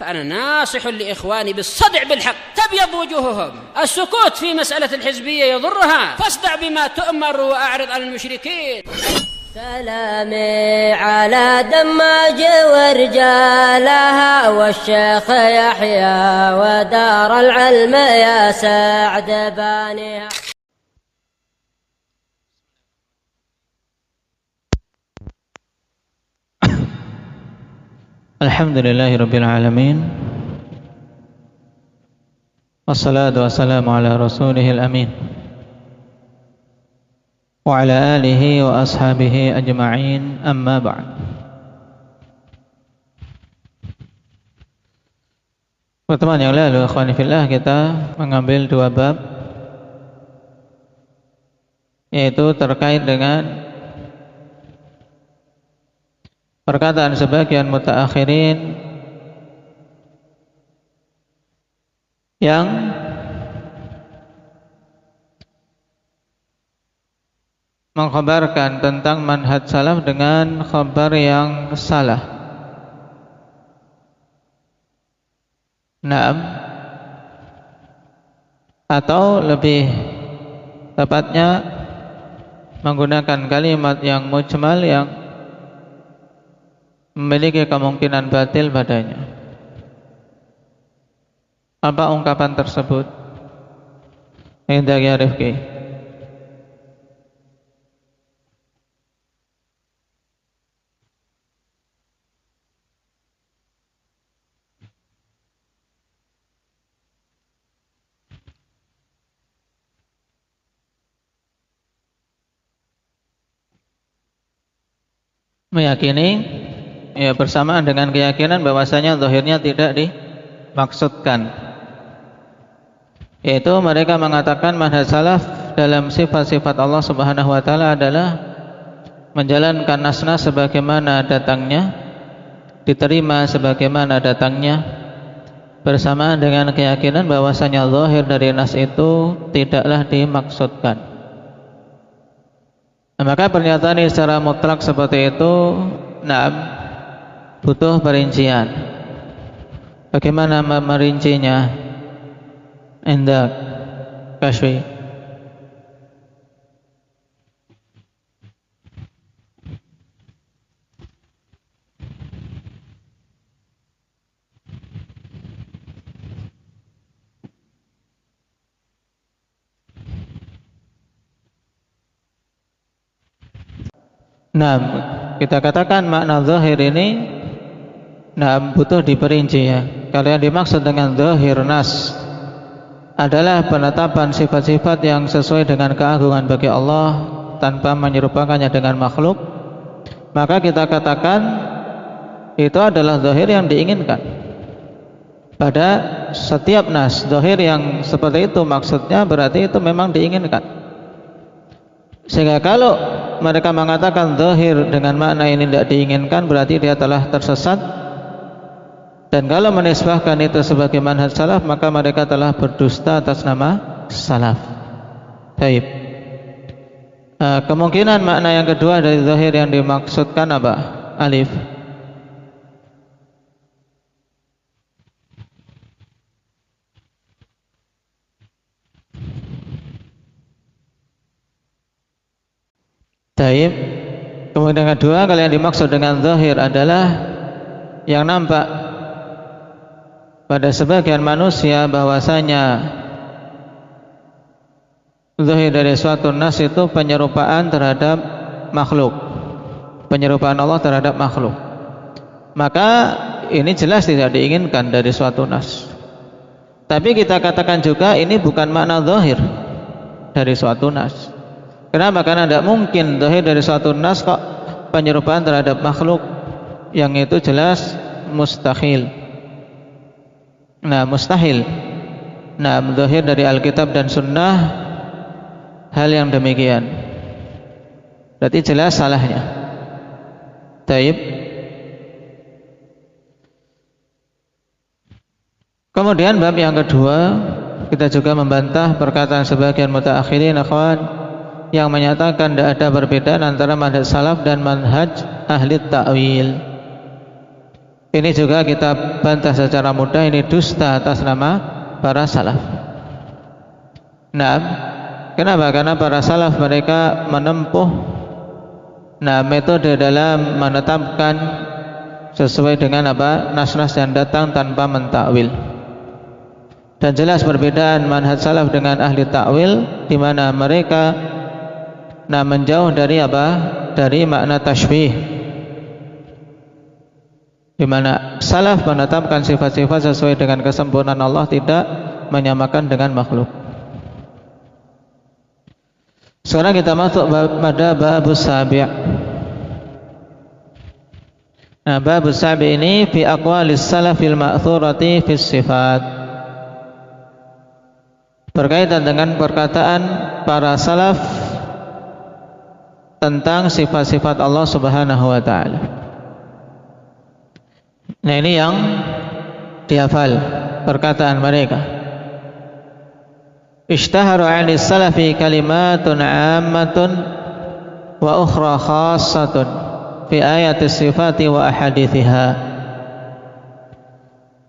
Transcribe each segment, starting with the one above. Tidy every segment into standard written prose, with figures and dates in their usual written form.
فأنا ناصح لإخواني بالصدع بالحق تبيض وجوههم. السكوت في مسألة الحزبية يضرها، فاصدع بما تؤمر وأعرض عن المشركين. سلامي على دماج ورجالها والشيخ يحيى ودار العلم يا سعد بانيها. Alhamdulillahirabbil alamin. Wassalatu wassalamu ala rasulihil amin. Wa ala alihi wa ashabihi ajma'in, amma ba'd. Pertemuan yang lalu, akhwani fillah, kita mengambil dua bab, yaitu terkait dengan perkataan sebagian mutaakhirin yang mengkhabarkan tentang manhaj salaf dengan khabar yang salah. Naam, atau lebih tepatnya menggunakan kalimat yang mujmal yang memiliki kemungkinan batil padanya. Apa ungkapan tersebut? Indah ya Rifki. Meyakini, ya, bersamaan dengan keyakinan bahwasanya zahirnya tidak dimaksudkan, yaitu mereka mengatakan manhaj salaf dalam sifat-sifat Allah Subhanahu wa taala adalah menjalankan nas-nas sebagaimana datangnya, diterima sebagaimana datangnya, bersamaan dengan keyakinan bahwasanya zahir dari nas itu tidaklah dimaksudkan. Maka pernyataan secara mutlak seperti itu, naam, butuh perincian. Bagaimana merincinya? Indah kasih. Nah, kita katakan makna zahir ini butuh diperinci, ya. Kalau yang dimaksud dengan zahir nas adalah penetapan sifat-sifat yang sesuai dengan keagungan bagi Allah tanpa menyerupakannya dengan makhluk, maka kita katakan itu adalah zahir yang diinginkan pada setiap nas. Zahir yang seperti itu maksudnya berarti itu memang diinginkan. Sehingga kalau mereka mengatakan zahir dengan makna ini tidak diinginkan, berarti dia telah tersesat. Dan kalau menisbahkan itu sebagai manhaj salaf, maka mereka telah berdusta atas nama salaf. Baik. Kemungkinan makna yang kedua dari zahir yang dimaksudkan apa? Alif. Baik. Kemudian kedua, kalau yang dimaksud dengan zahir adalah yang nampak pada sebagian manusia bahwasanya zahir dari suatu nas itu penyerupaan terhadap makhluk, penyerupaan Allah terhadap makhluk. Maka ini jelas tidak diinginkan dari suatu nas. Tapi kita katakan juga ini bukan makna zahir dari suatu nas. Kenapa? Karena tidak mungkin zahir dari suatu nas kok penyerupaan terhadap makhluk, yang itu jelas mustahil. Nah, mustahil. Nah, zahir dari Alkitab dan Sunnah hal yang demikian. Berarti jelas salahnya. Taib. Kemudian bab yang kedua, kita juga membantah perkataan sebagian mutaakhirin akhwan yang menyatakan tidak ada perbedaan antara manhaj salaf dan manhaj ahli ta'wil. Ini juga kita bantah secara mudah, ini dusta atas nama para salaf. Nah, kenapa? Karena para salaf mereka menempuh metode dalam menetapkan sesuai dengan nas-nas yang datang tanpa mentakwil. Dan jelas perbedaan manhaj salaf dengan ahli takwil, di mana mereka menjauh dari dari makna tashbih, di mana salaf menetapkan sifat-sifat sesuai dengan kesempurnaan Allah, tidak menyamakan dengan makhluk. Sekarang kita masuk pada babus sabi'. Nah, babus sabi' ini fi aqwalis salafil ma'thurati fis sifat, berkaitan dengan perkataan para salaf tentang sifat-sifat Allah Subhanahu wa taala. Nah, ini yang dihafal perkataan mereka. Ishtaharu 'ani salafi kalimatun 'ammatun wa ukhra khassatun fi ayati sifati wa ahadithiha.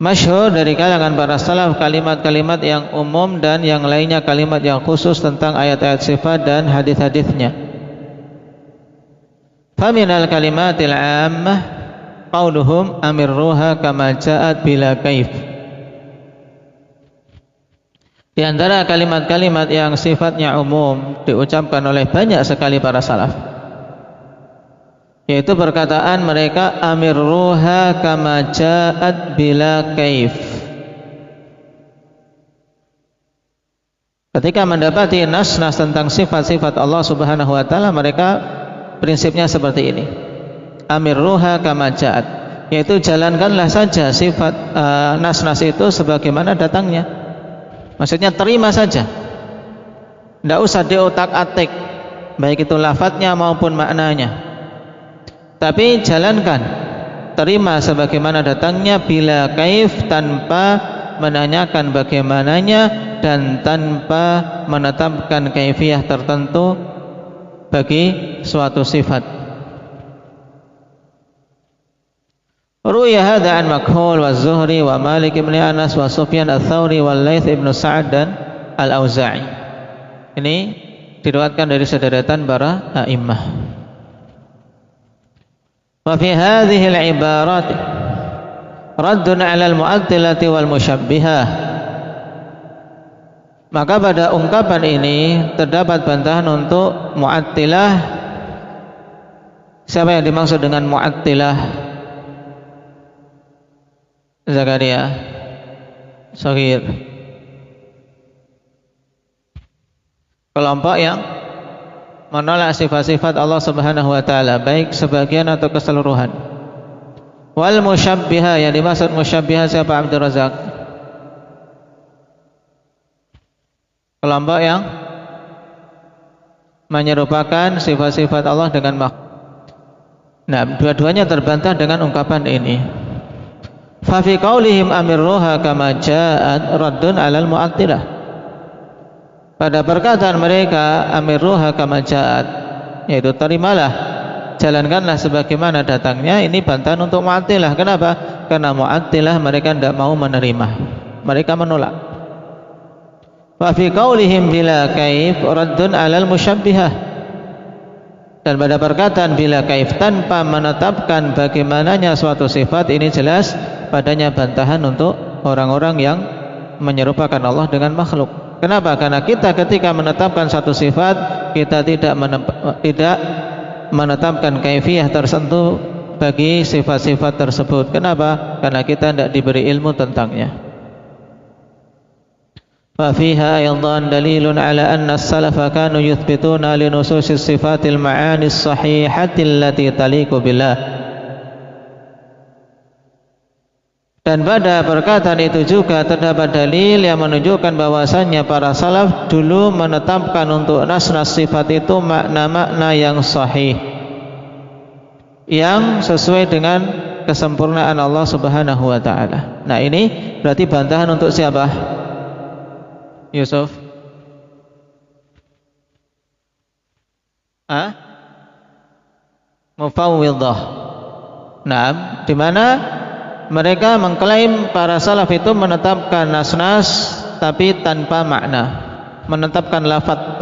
Masyhur dari kalangan para salaf kalimat-kalimat yang umum dan yang lainnya kalimat yang khusus tentang ayat-ayat sifat dan hadis-hadisnya. Faminal kalimatil 'ammah qauluhum amirruha kama ja'at bila kaif. Di antara kalimat-kalimat yang sifatnya umum diucapkan oleh banyak sekali para salaf, yaitu perkataan mereka amirruha kama ja'at bila kaif. Ketika mendapati nas-nas tentang sifat-sifat Allah Subhanahu wa taala, mereka prinsipnya seperti ini. Amirruha kama ja'at, yaitu jalankanlah saja sifat nas-nas itu sebagaimana datangnya. Maksudnya terima saja, tidak usah diotak-atik baik itu lafadznya maupun maknanya, tapi jalankan, terima sebagaimana datangnya, bila kaif, tanpa menanyakan bagaimananya dan tanpa menetapkan kaifiyah tertentu bagi suatu sifat. Ruya hadha an Makhul wa Zuhri wa Malik ibn Anas wa Sufyan al-Thawri wa Laith ibn Sa'ad dan al-Auza'i. Ini diriwayatkan dari sederetan para a'immah. Wa fi hadhihi al-ibarat raddun 'ala al-mu'attilati wal musyabbihah. Maka pada ungkapan ini terdapat bantahan untuk mu'attilah. Siapa yang dimaksud dengan mu'attilah? Zakaria Shagir, kelompok yang menolak sifat-sifat Allah Subhanahu wa taala baik sebagian atau keseluruhan. Wal musyabbiha, yang dimaksud musyabbiha siapa? Abdul Razak. Kelompok yang menyerupakan sifat-sifat Allah dengan makhluk. Nah, dua-duanya terbantah dengan ungkapan ini. Fa fi qaulihim amirruha kama ja'at raddun 'alal mu'attilah. Pada perkataan mereka amirruha kama ja'at, yaitu terimalah, jalankanlah sebagaimana datangnya, ini bantahan untuk mu'attilah. Kenapa? Karena mu'attilah mereka tidak mau menerima, mereka menolak. Fa fi qaulihim bila kaif raddun 'alal musyabbihah. Dan pada perkataan bila kaif, tanpa menetapkan bagaimananya suatu sifat, ini jelas padanya bantahan untuk orang-orang yang menyerupakan Allah dengan makhluk. Kenapa? Karena kita ketika menetapkan satu sifat, kita tidak menetapkan kaifiyah tertentu bagi sifat-sifat tersebut. Kenapa? Karena kita tidak diberi ilmu tentangnya. Wa fiha aydan dalilun ala anna as-salafa kanu yuthbituna li nususis sifatil ma'ani as-sahihati allati taliqu billah. Dan pada perkataan itu juga terdapat dalil yang menunjukkan bahwasannya para salaf dulu menetapkan untuk nas-nas sifat itu makna-makna yang sahih, yang sesuai dengan kesempurnaan Allah Subhanahu wa taala. Nah, ini berarti bantahan untuk siapa? Yusuf? Mufawwidhah. Nah, di mana mereka mengklaim para salaf itu menetapkan nas-nas tapi tanpa makna, menetapkan lafaz.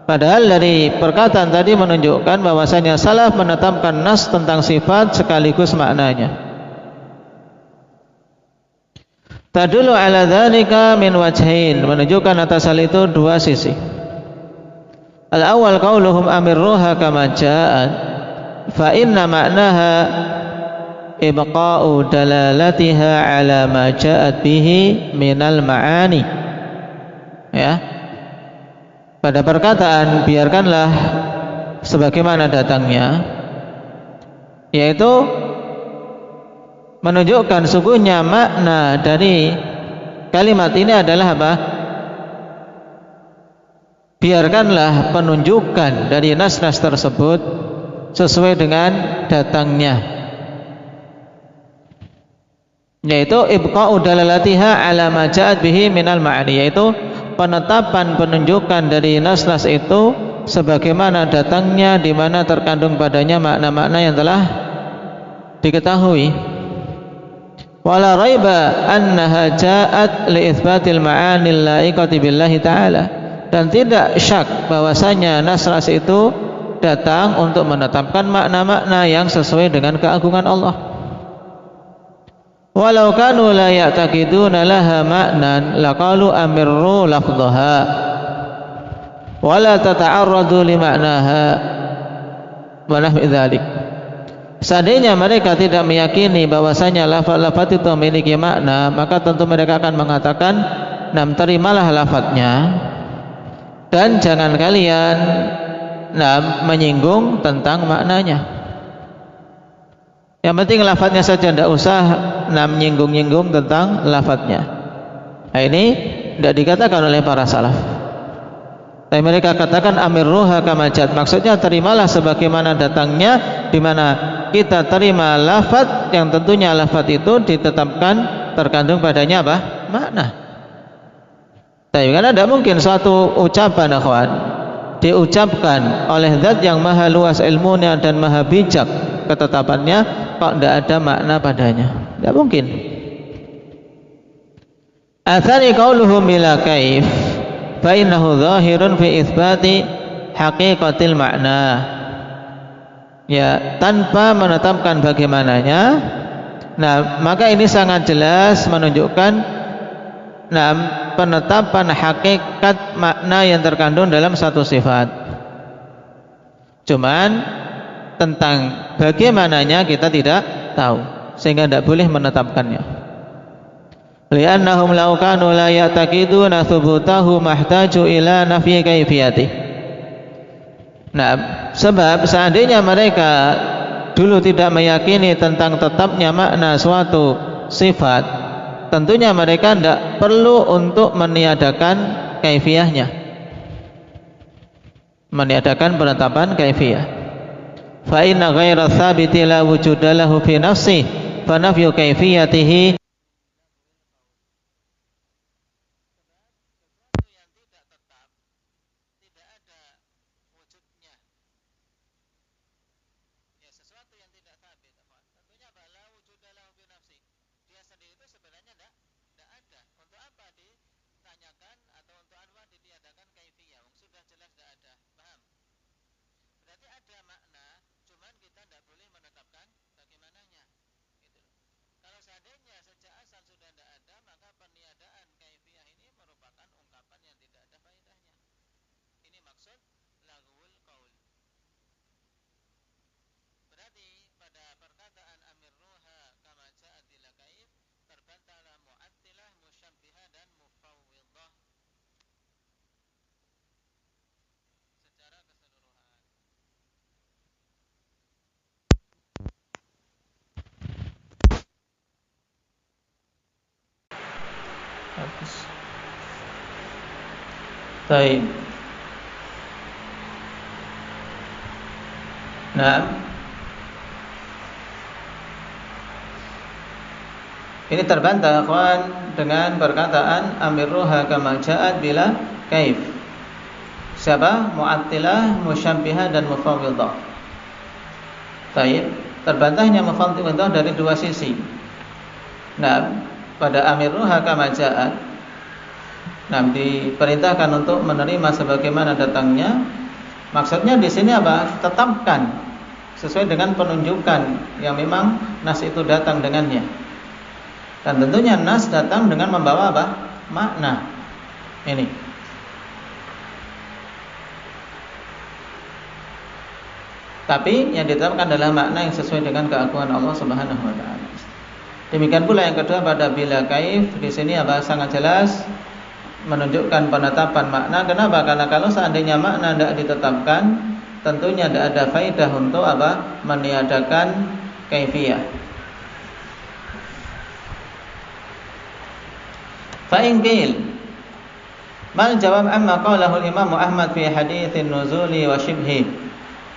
Padahal dari perkataan tadi menunjukkan bahwasanya salaf menetapkan nas tentang sifat sekaligus maknanya. Tadullu ala dzalika min wajhain, menunjukkan atas hal itu dua sisi. Al-awwal qauluhum amirruha kama ja'at fa inna ma'naha ibqa'u dalalatiha ala ma ja'at bihi minal ma'ani. Ya. Pada perkataan biarkanlah sebagaimana datangnya, yaitu menunjukkan sungguhnya makna dari kalimat ini adalah apa? Biarkanlah penunjukan dari nas-nas tersebut sesuai dengan datangnya, yaitu ibqa'u dalalatiha ala ma ja'at bihi minal ma'ani, yaitu penetapan penunjukan dari nas-nas itu sebagaimana datangnya, di mana terkandung padanya makna-makna yang telah diketahui. Wala raiba annaha ja'at li itsbatil ma'anil la'iqati billahi ta'ala, dan tidak syak bahwasanya nas-nas itu datang untuk menetapkan makna-makna yang sesuai dengan keagungan Allah. Walau kanu la ya'taqiduna laha ma'nan laqalu amirru lafdhaha wala tata'arradu li ma'naha wa nahwi dzalik. Seandainya mereka tidak meyakini bahwasanya lafaz-lafaz itu memiliki makna, maka tentu mereka akan mengatakan, "Nam, terimalah lafaznya dan jangan kalian menyinggung tentang maknanya. Yang penting lafaznya saja, tidak usah nyinggung-nyinggung tentang lafaznya." Nah, ini tidak dikatakan oleh para salaf. Tapi mereka katakan amirruha kama ja'at, maksudnya terimalah sebagaimana datangnya, di mana kita terima lafaz yang tentunya lafaz itu ditetapkan terkandung padanya apa? Makna. Tapi karena tidak mungkin suatu ucapan akhwan diucapkan oleh zat yang maha luas ilmunya dan maha bijak ketetapannya kok tidak ada makna padanya. Tidak mungkin. Atsani qauluhum bila kaif fa innahu zahirun fi itsbati haqiqatil makna. Ya, tanpa menetapkan bagaimananya. Nah, maka ini sangat jelas menunjukkan penetapan hakikat makna yang terkandung dalam satu sifat. Cuman tentang bagaimananya kita tidak tahu, sehingga tidak boleh menetapkannya. Li'annahum law kanu la ya'taqiduna thubutahu mahtaju ila nafyi kaifiyati. Nah, sebab seandainya mereka dulu tidak meyakini tentang tetapnya makna suatu sifat, tentunya mereka tidak perlu untuk meniadakan kaifiyahnya, meniadakan penetapan kaifiyah. Fa inna ghaira tsabiti la wujuda lahu fi nafsi fa nafyu kaifiyatihi. Baik. Nah, ini terbantah akhwan dengan perkataan amirruha kama ja'at bila kaif. Siapa? Mu'attilah, musyabbihah dan mufawwidhah. Baik, terbantahnya mufawwidhah dari dua sisi. Nah, pada amiruha kama ja'at. Nah, diperintahkan untuk menerima sebagaimana datangnya. Maksudnya di sini apa? Tetapkan sesuai dengan penunjukan yang memang nas itu datang dengannya. Dan tentunya nas datang dengan membawa apa? Makna. Ini. Tapi yang ditetapkan adalah makna yang sesuai dengan keagungan Allah Subhanahu wa taala. Demikian pula yang kedua pada bila kaif, di sini apa? Sangat jelas menunjukkan penetapan makna. Kenapa? Karena kalau seandainya makna tidak ditetapkan, tentunya tidak ada faidah untuk apa? Meniadakan kaifiyah. Fa'in qil mal jawab amma qalahu al-Imam Ahmad fi haditsin nuzuli wa shibhi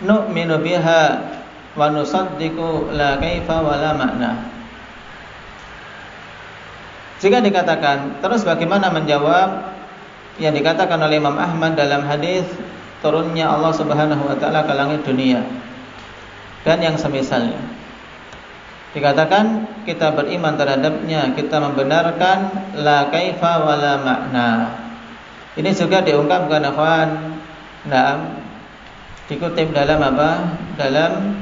nu'minu biha wa nusaddiqu la kaifa wa la makna. Jika dikatakan, terus bagaimana menjawab yang dikatakan oleh Imam Ahmad dalam hadis turunnya Allah Subhanahu wa taala ke langit dunia dan yang semisalnya. Dikatakan kita beriman terhadapnya, kita membenarkan la kaifa wa la makna. Ini juga diungkapkan ikhwan. Nah, dikutip dalam apa? Dalam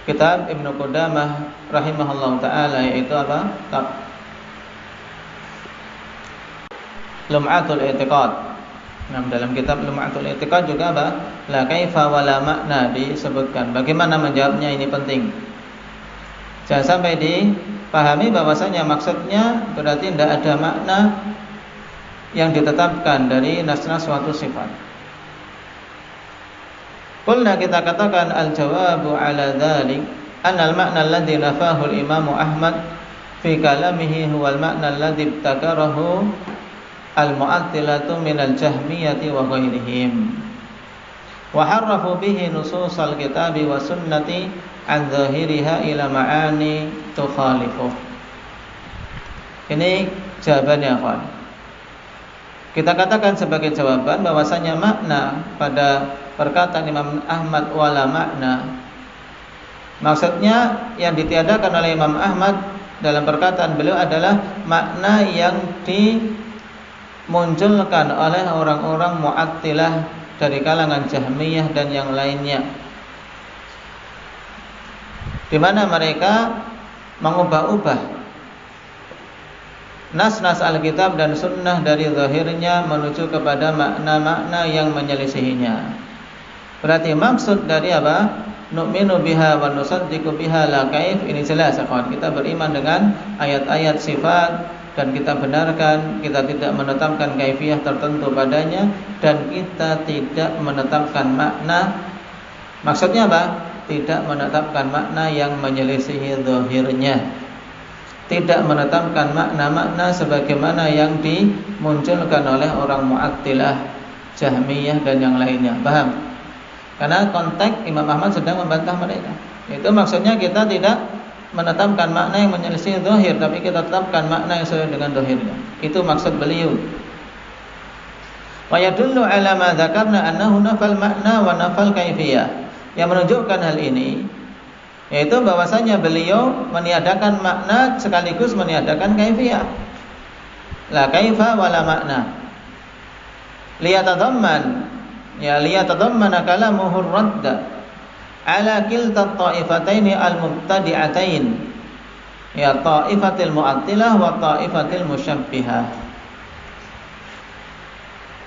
kitab Ibnu Qudamah rahimahullah taala, yaitu apa? Lum'atul I'tiqad. Nah, dalam kitab Lum'atul I'tiqad juga apa? La kaifa wa la makna disebutkan. Bagaimana menjawabnya ini penting. Jangan sampai dipahami bahwasanya maksudnya berarti tidak ada makna yang ditetapkan dari nas-nas suatu sifat. Qulna, kita katakan al-jawabu ala dzalik anna al-ma'na alladhi nafahu al-Imam Ahmad fi kalamihi huwa al-ma'na alladhi ibtakarahu al-mu'attilatu min al-jahmiyati wa ghairihim wa harrafu bihi nusus al-kitabi wa sunnati an zahiriha ila ma'ani tukhalifu. Ini jawabannya, kawan. Kita katakan sebagai jawaban bahwasanya makna pada perkataan Imam Ahmad wala makna, maksudnya yang ditiadakan oleh Imam Ahmad dalam perkataan beliau adalah makna yang dimunculkan oleh orang-orang Mu'attilah dari kalangan Jahmiyah dan yang lainnya, di mana mereka mengubah-ubah nas-nas Alkitab dan Sunnah dari zahirnya menuju kepada makna-makna yang menyelisihinya. Berarti maksud dari apa? Nu'minu biha wa nusaddiqu biha la kaif. Ini jelas, kawan. Kita beriman dengan ayat-ayat sifat dan kita benarkan, kita tidak menetapkan kaifiyah tertentu padanya dan kita tidak menetapkan makna. Maksudnya apa? Tidak menetapkan makna yang menyelisihi zahirnya. Tidak menetapkan makna-makna sebagaimana yang dimunculkan oleh orang Mu'attilah, Jahmiyah dan yang lainnya. Paham? Karena konteks Imam Ahmad sedang membantah mereka. Itu maksudnya kita tidak menetapkan makna yang menyelisih zahir, tapi kita tetapkan makna yang sesuai dengan zahirnya. Itu maksud beliau. Wa yadullu ala ma dzakarna annahu nafal makna wa nafal kaifiyah. Yang menunjukkan hal ini yaitu bahwasanya beliau meniadakan makna sekaligus meniadakan kaifiyah. La kaifa wala makna. Liyatadhammana kalamuhu ar-radda ala kilta ta'ifataini al-mubtadi'atain, ya ta'ifatil mu'attilah wa ta'ifatil musyabbihah.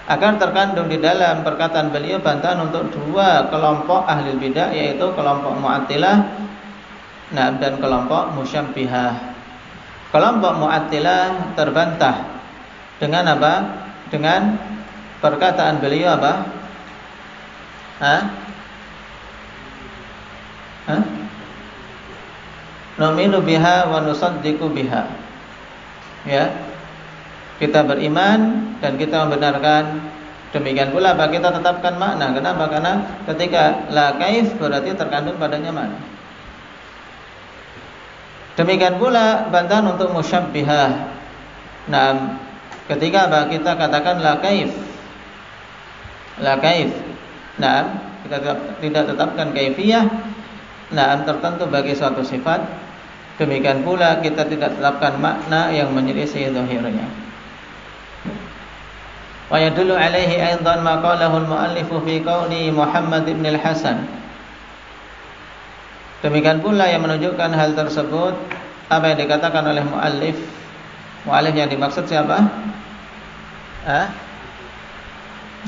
Agar terkandung di dalam perkataan beliau bantahan untuk dua kelompok ahli bidah, yaitu kelompok Mu'attilah dan kelompok Musyabbihah. Kelompok Mu'attilah terbantah dengan apa? Dengan perkataan beliau apa? Nu'minu biha wa nusaddiqu biha. Ya. Kita beriman dan kita membenarkan. Demikian pula kita tetapkan makna. Kenapa? Karena ketika la kaif berarti terkandung padanya makna. Demikian pula bantahan untuk musyabbihah. Nah, ketika kita katakan la kaif. Nah, kita tidak tetapkan kaifiyah. Nah, tertentu bagi suatu sifat. Demikian pula kita tidak tetapkan makna yang menyelisih zahirnya. Wa yadullu alaihi aidan ma qalahu al-muallif fi qauli Muhammad ibn al-Hasan. Demikian pula yang menunjukkan hal tersebut apa yang dikatakan oleh muallif. Muallif yang dimaksud siapa?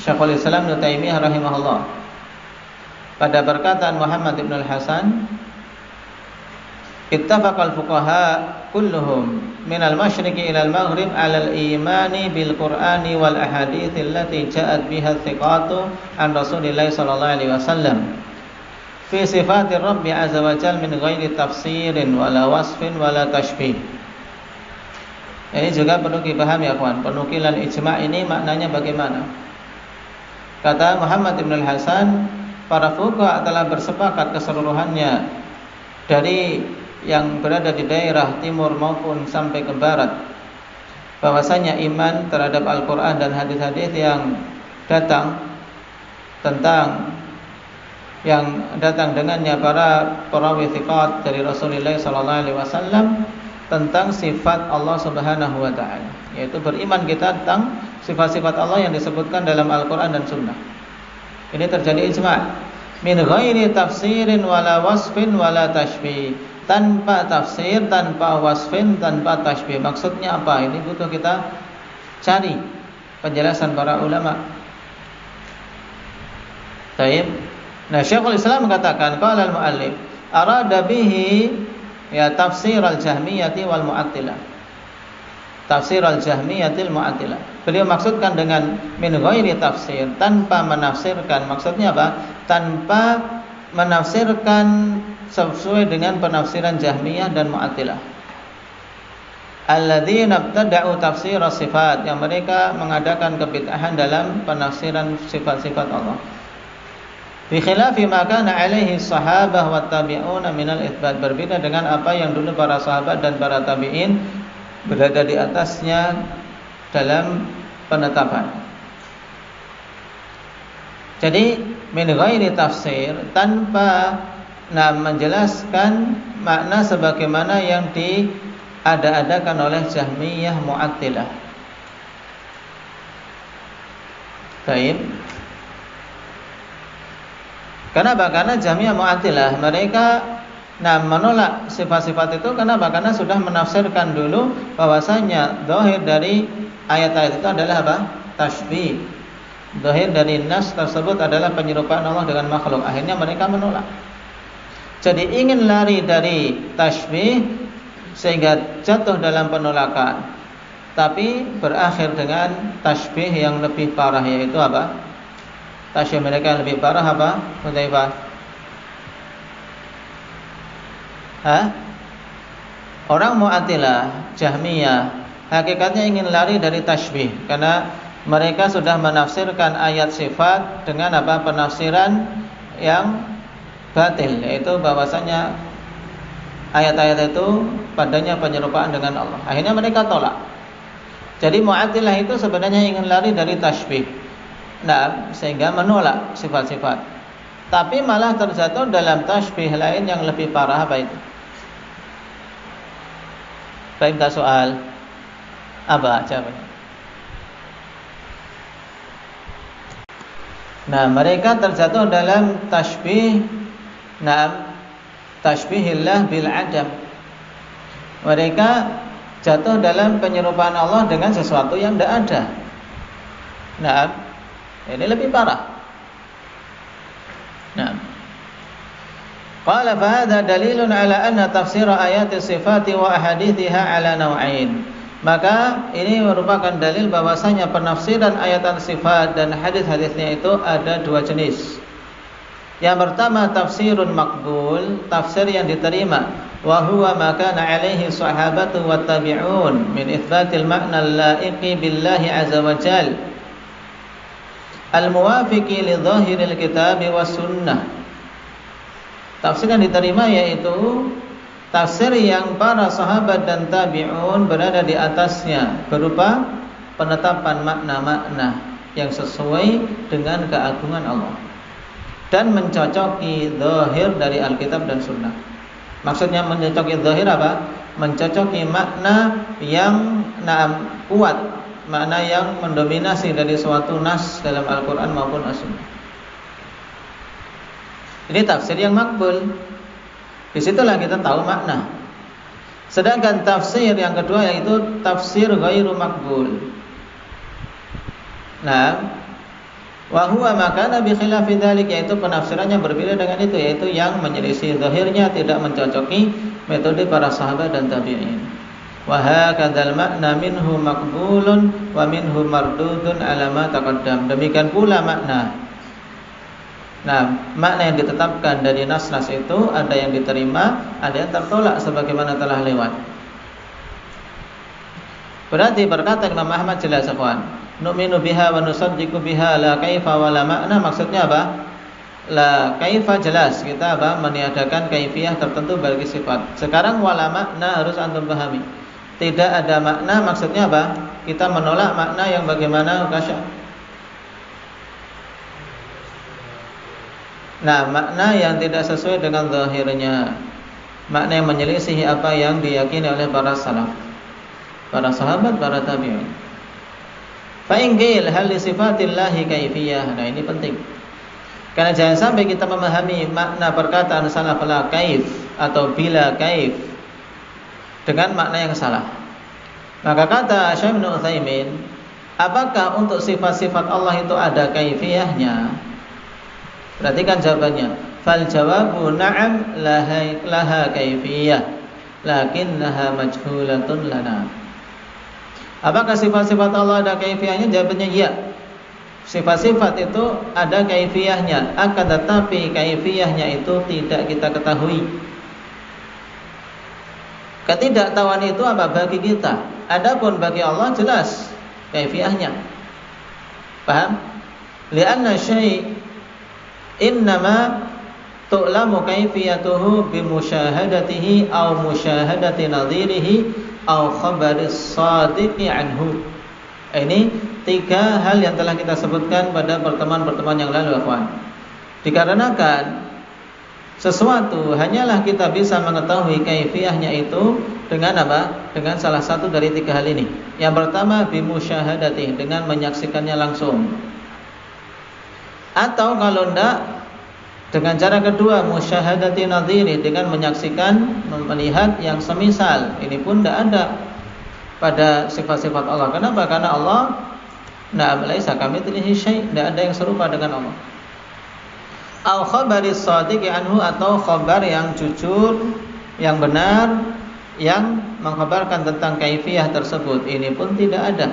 Syekhul Islam Ibnu Taimiyah rahimahullah. Pada perkataan Muhammad ibn al-Hasan, ittafaqal fuqaha kulluhum min al-masyriqi ila al-maghrib 'ala al-imani bil Qur'ani wal ahadits allati ja'at biha thiqatu an Rasulillah sallallahu alaihi wasallam fi sifatir Rabbi azza wa jalla min ghairi tafsirin wala wasfin wala tashbih. Ini juga perlu dipahami ya kawan. Penukilan ijma' ini maknanya bagaimana? Kata Muhammad ibn al-Hasan, para fuqaha telah bersepakat keseluruhannya dari yang berada di daerah timur maupun sampai ke barat bahwasanya iman terhadap Al-Quran dan hadis-hadis yang datang dengannya para perawi thiqat dari Rasulullah sallallahu alaihi wasallam tentang sifat Allah Subhanahu wa taala, yaitu beriman kita tentang sifat-sifat Allah yang disebutkan dalam Al-Quran dan Sunnah. Ini terjadi ijma' min ghairi tafsirin wala wasfin wala tashbih, tanpa tafsir, tanpa wasfin, tanpa tashbih. Maksudnya apa? Ini butuh kita cari penjelasan para ulama. Baik. Nah, Syekhul Islam mengatakan qala al-muallif arada bihi ya tafsir al-Jahmiyati wal Mu'attilah. Tafsir al-Jahmiyatil Mu'attilah. Beliau maksudkan dengan min ghairi tafsir, tanpa menafsirkan. Maksudnya apa? Tanpa menafsirkan sesuai dengan penafsiran Jahmiyah dan Mu'attilah. Alladzina ibtada'u tafsir as-sifat, yang mereka mengadakan kebid'ahan dalam penafsiran sifat-sifat Allah. Bi khilafi ma kana alaihi sahabah wa tabi'una minal itsbat, berbeda dengan apa yang dulu para sahabat dan para tabi'in berada di atasnya dalam penetapan. Jadi min ghairi tafsir, tanpa menjelaskan makna sebagaimana yang diada-adakan oleh Jahmiyah Mu'attilah. Baik. Kenapa? Karena Jahmiyah Mu'attilah mereka menolak sifat-sifat itu. Kenapa? Karena sudah menafsirkan dulu bahwasanya zahir dari ayat-ayat itu adalah apa? Tashbih. Zahir dari nas tersebut adalah penyerupaan Allah dengan makhluk. Akhirnya mereka menolak. Jadi ingin lari dari tashbih sehingga jatuh dalam penolakan, tapi berakhir dengan tashbih yang lebih parah, yaitu apa? Tashbih mereka yang lebih parah apa? Hudzaifah? Orang Mu'attilah, Jahmiyah, hakikatnya ingin lari dari tashbih karena mereka sudah menafsirkan ayat sifat dengan apa? Penafsiran yang batil, yaitu bahwasanya ayat-ayat itu padanya penyerupaan dengan Allah. Akhirnya mereka tolak. Jadi Mu'attilah itu sebenarnya ingin lari dari tashbih, sehingga menolak sifat-sifat, tapi malah terjatuh dalam tashbih lain yang lebih parah. Apa itu? Baik, tak soal apa jawabannya? Mereka terjatuh dalam tashbih, tashbihillah bil adam. Mereka jatuh dalam penyerupaan Allah dengan sesuatu yang tidak ada. Ini lebih parah. Qala fa hadha dalilun ala anna tafsir ayati sifati wa ahadithiha ala naw'ain. Maka ini merupakan dalil bahwasanya penafsiran ayat sifat dan hadis-hadisnya itu ada dua jenis. Yang pertama tafsirun maqbul, tafsir yang diterima, wa huwa ma kana alaihi sahabatu wat tabi'un min itsbatil ma'na al-la'iqi billahi azza wa jalla al-muwafiqi li dhahiril kitab was sunnah. Tafsir yang diterima yaitu tafsir yang para sahabat dan tabi'un berada di atasnya, berupa penetapan makna-makna yang sesuai dengan keagungan Allah dan mencocoki zahir dari Alkitab dan Sunnah. Maksudnya mencocoki zahir apa? Mencocoki makna yang kuat, makna yang mendominasi dari suatu nas dalam Al-Quran maupun As-Sunnah. Ini tafsir yang makbul. Disitulah kita tahu makna. Sedangkan tafsir yang kedua yaitu tafsir ghairu makbul. Nah, wa huwa makana bi khilafi dzalik, yaitu penafsirannya berbeda dengan itu, yaitu yang menyelisih zahirnya, tidak mencocoki metode para sahabat dan tabi'in. Wa hakadzal makna minhu maqbulun wa minhu mardudun ala ma taqaddam. Demikian pula makna. Nah, makna yang ditetapkan dari nas-nas itu ada yang diterima, ada yang tertolak sebagaimana telah lewat. Berarti berkata Imam Ahmad jelas ikhwan, nu'minu biha wa nusaddiqu biha la kaifa wa la makna. Maksudnya apa? La kaifa jelas, kita apa? Meniadakan kaifiyah tertentu bagi sifat. Sekarang wala makna harus antum pahami. Tidak ada makna, maksudnya apa? Kita menolak makna yang bagaimana? Nah, makna yang tidak sesuai dengan zahirnya, makna yang menyelisihi apa yang diyakini oleh para salaf, para sahabat, para tabi'in. Fa in qil hal li sifatillahi kaifiyah. Nah, ini penting. Karena jangan sampai kita memahami makna perkataan salaf la kaif atau bila kaif dengan makna yang salah. Maka kata Syekh Ibnu Utsaimin, apakah untuk sifat-sifat Allah itu ada kaifiyahnya? Perhatikan jawabannya. Fal jawabu na'am laha kaifiyah lakinnaha majhulatun lana. Apakah sifat-sifat Allah ada kaifiyahnya? Jawabannya iya. Sifat-sifat itu ada kaifiyahnya, akan tetapi kaifiyahnya itu tidak kita ketahui. Ketidaktahuan itu apa bagi kita? Adapun bagi Allah jelas kaifiyahnya. Paham? Li'anna syai' innama tu'lamu kaifiyatuhu bimusyahadatihi aw musyahadati nadhirihi aw khabaris sadiqi anhu. Ini tiga hal yang telah kita sebutkan pada pertemuan-pertemuan yang lalu, akhwan. Dikarenakan sesuatu hanyalah kita bisa mengetahui kaifiyahnya itu dengan apa? Dengan salah satu dari tiga hal ini. Yang pertama bimusyahadati, dengan menyaksikannya langsung. Atau kalau tidak, dengan cara kedua musyahadati nadhiri, dengan menyaksikan, melihat yang semisal. Ini pun tidak ada pada sifat-sifat Allah. Kenapa? Karena Allah laisa kamitslihi syai', tidak ada yang serupa dengan Allah. Au khabaris shadiqi anhu, atau khabar yang jujur, yang benar, yang mengkhabarkan tentang kaifiyah tersebut. Ini pun tidak ada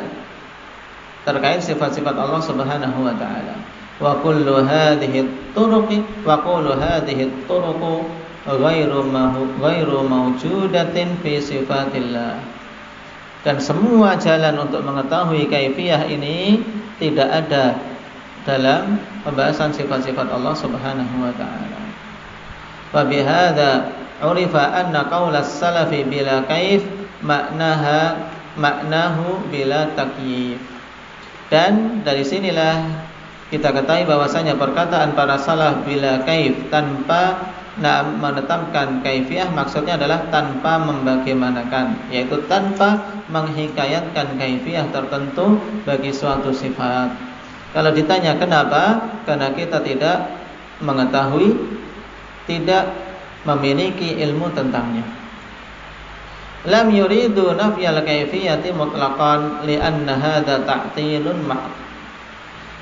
terkait sifat-sifat Allah Subhanahu wa taala. Wa kullu hadhihi turuqi ghairu mawjudatin fi sifatillah. Dan semua jalan untuk mengetahui kaifiyah ini tidak ada dalam pembahasan sifat-sifat Allah Subhanahu wa taala. Wa bihadza urifa anna qaulas salafi bila kaif maknahu bila takyif. Dan dari sinilah kita ketahui bahwasanya perkataan para salaf bila kaif, tanpa menetapkan kaifiyah, maksudnya adalah tanpa membagaimanakan, yaitu tanpa menghikayatkan kaifiyah tertentu bagi suatu sifat. Kalau ditanya kenapa? Karena kita tidak mengetahui, tidak memiliki ilmu tentangnya. Lam yuridu nafyal kaifiyati mutlaqan li'anna hadza ta'tilun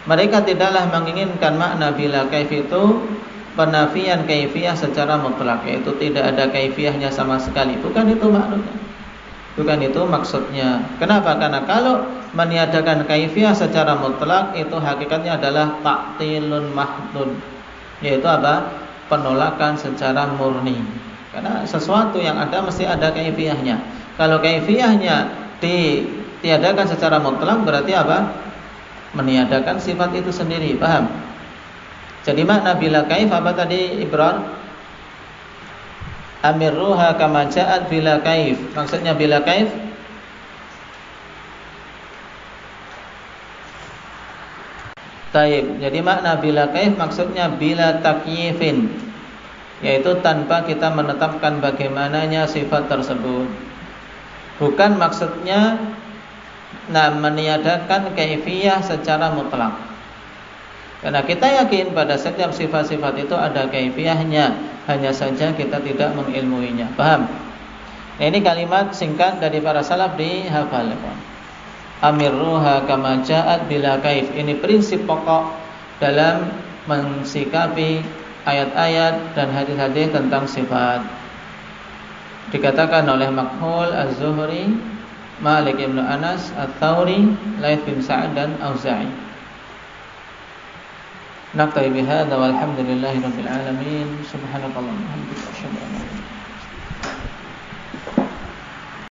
Mereka tidaklah menginginkan makna bila kaif itu penafian kaifiyah secara mutlak, yaitu tidak ada kaifiyahnya sama sekali. Bukan itu maknanya. Bukan itu maksudnya. Kenapa? Karena kalau meniadakan kaifiyah secara mutlak, itu hakikatnya adalah ta'tilun mahdud, yaitu apa? Penolakan secara murni. Karena sesuatu yang ada mesti ada kaifiyahnya. Kalau kaifiyahnya ditiadakan secara mutlak, berarti apa? Meniadakan sifat itu sendiri. Paham? Jadi makna bila kaif apa tadi, Ibrar? Amirruha kama ja'at bila kaif. Maksudnya bila kaif taib. Jadi makna bila kaif maksudnya bila takyifin, yaitu tanpa kita menetapkan bagaimananya sifat tersebut. Bukan maksudnya meniadakan kaifiyah secara mutlak, karena kita yakin pada setiap sifat-sifat itu ada kaifiyahnya, hanya saja kita tidak mengilmuinya. Paham? Nah, ini kalimat singkat dari para salaf dihafalkan. Amirruha kama ja'at bila kaif. Ini prinsip pokok dalam mensikapi ayat-ayat dan hadis-hadis tentang sifat. Dikatakan oleh Makhul Az-Zuhri, Malik ibn Anas, Ats-Tsauri, Laits bin Sa'ad dan Auza'i. Naktabi bihadza walhamdulillahi rabbil alamin. Subhanakallahumma wa bihamdika asyhadu an la ilaha illa anta